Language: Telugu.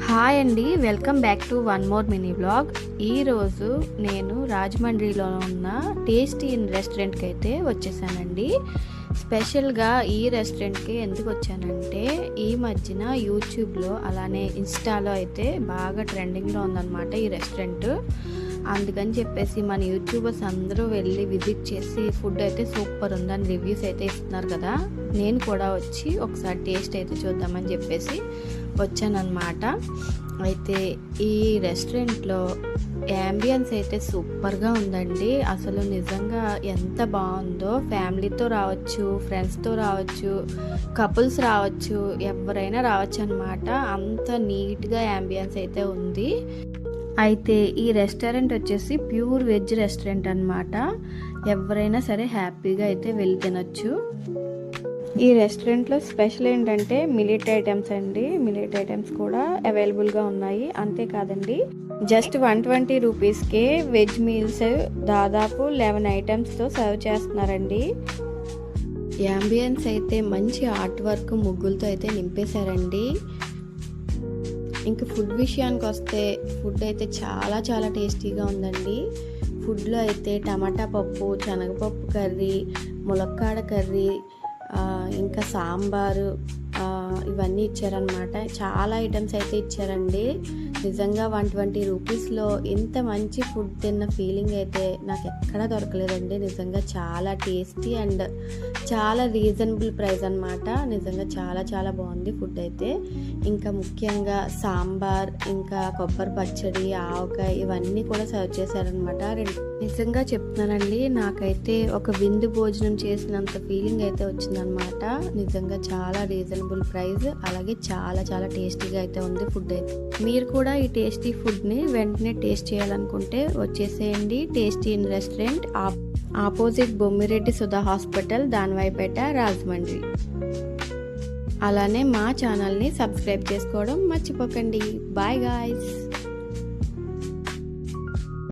హాయ్ అండి, welcome back to one more mini vlog. ఈరోజు నేను రాజమండ్రిలో ఉన్న టేస్టీ ఇన్ రెస్టారెంట్కి అయితే వచ్చేసానండి. స్పెషల్గా ఈ రెస్టారెంట్కి ఎందుకు వచ్చానంటే ఈ మధ్యన యూట్యూబ్లో అలానే ఇన్స్టాలో అయితే బాగా ట్రెండింగ్లో ఉందన్నమాట ఈ రెస్టారెంట్. అందుకని చెప్పేసి మన యూట్యూబర్స్ అందరూ వెళ్ళి విజిట్ చేసి ఫుడ్ అయితే సూపర్ ఉందని రివ్యూస్ అయితే ఇస్తున్నారు కదా, నేను కూడా వచ్చి ఒకసారి టేస్ట్ అయితే చూద్దామని చెప్పేసి వచ్చానన్నమాట. అయితే ఈ రెస్టారెంట్లో యాంబియన్స్ అయితే సూపర్గా ఉందండి. అసలు నిజంగా ఎంత బాగుందో. ఫ్యామిలీతో రావచ్చు, ఫ్రెండ్స్తో రావచ్చు, కపుల్స్ రావచ్చు, ఎవరైనా రావచ్చు అనమాట. అంత నీట్గా యాంబియన్స్ అయితే ఉంది. అయితే ఈ రెస్టారెంట్ వచ్చేసి ప్యూర్ వెజ్ రెస్టారెంట్ అనమాట. ఎవరైనా సరే హ్యాపీగా అయితే వెళ్ళి తినొచ్చు. ఈ రెస్టారెంట్లో స్పెషల్ ఏంటంటే మిల్లెట్ ఐటమ్స్ అండి. మిల్లెట్ ఐటమ్స్ కూడా అవైలబుల్గా ఉన్నాయి. అంతేకాదండి, జస్ట్ 120 రూపీస్కే వెజ్ మీల్స్ దాదాపు 11 ఐటమ్స్తో సర్వ్ చేస్తున్నారండి. యాంబియన్స్ అయితే మంచి ఆర్ట్ వర్క్ ముగ్గులతో అయితే నింపేశారండి. ఇంకా ఫుడ్ విషయానికి వస్తే ఫుడ్ అయితే చాలా చాలా టేస్టీగా ఉందండి. ఫుడ్లో అయితే టమాటా పప్పు, శనగపప్పు కర్రీ, ములక్కాడ కర్రీ, ఇంకా సాంబారు, ఇవన్నీ ఇచ్చారనమాట. చాలా ఐటమ్స్ అయితే ఇచ్చారండి. నిజంగా 120 రూపీస్లో ఇంత మంచి ఫుడ్ తిన్న ఫీలింగ్ అయితే నాకు ఎక్కడా దొరకలేదండి. నిజంగా చాలా టేస్టీ అండ్ చాలా రీజనబుల్ ప్రైస్ అనమాట. నిజంగా చాలా చాలా బాగుంది ఫుడ్ అయితే. ఇంకా ముఖ్యంగా సాంబార్, ఇంకా కొబ్బరి పచ్చడి, ఆవకాయ ఇవన్నీ కూడా సర్వ్ చేశారనమాట. నిజంగా చెప్తున్నానండి, నాకైతే ఒక విందు భోజనం చేసినంత ఫీలింగ్ అయితే వచ్చిందనమాట. నిజంగా చాలా రీజనబుల్ ప్రైస్, అలాగే చాలా చాలా టేస్టీగా అయితే ఉంది ఫుడ్ అయితే. మీరు కూడా ఈ టేస్టీ ఫుడ్ని వెంటనే టేస్ట్ చేయాలనుకుంటే వచ్చేసేయండి. Tasty in restaurant, opposite Bommireddy Sudha hospital, Danavaipeta, Rajahmundry. అలానే మా ఛానల్ని సబ్స్క్రైబ్ చేసుకోవడం మర్చిపోకండి. Bye guys.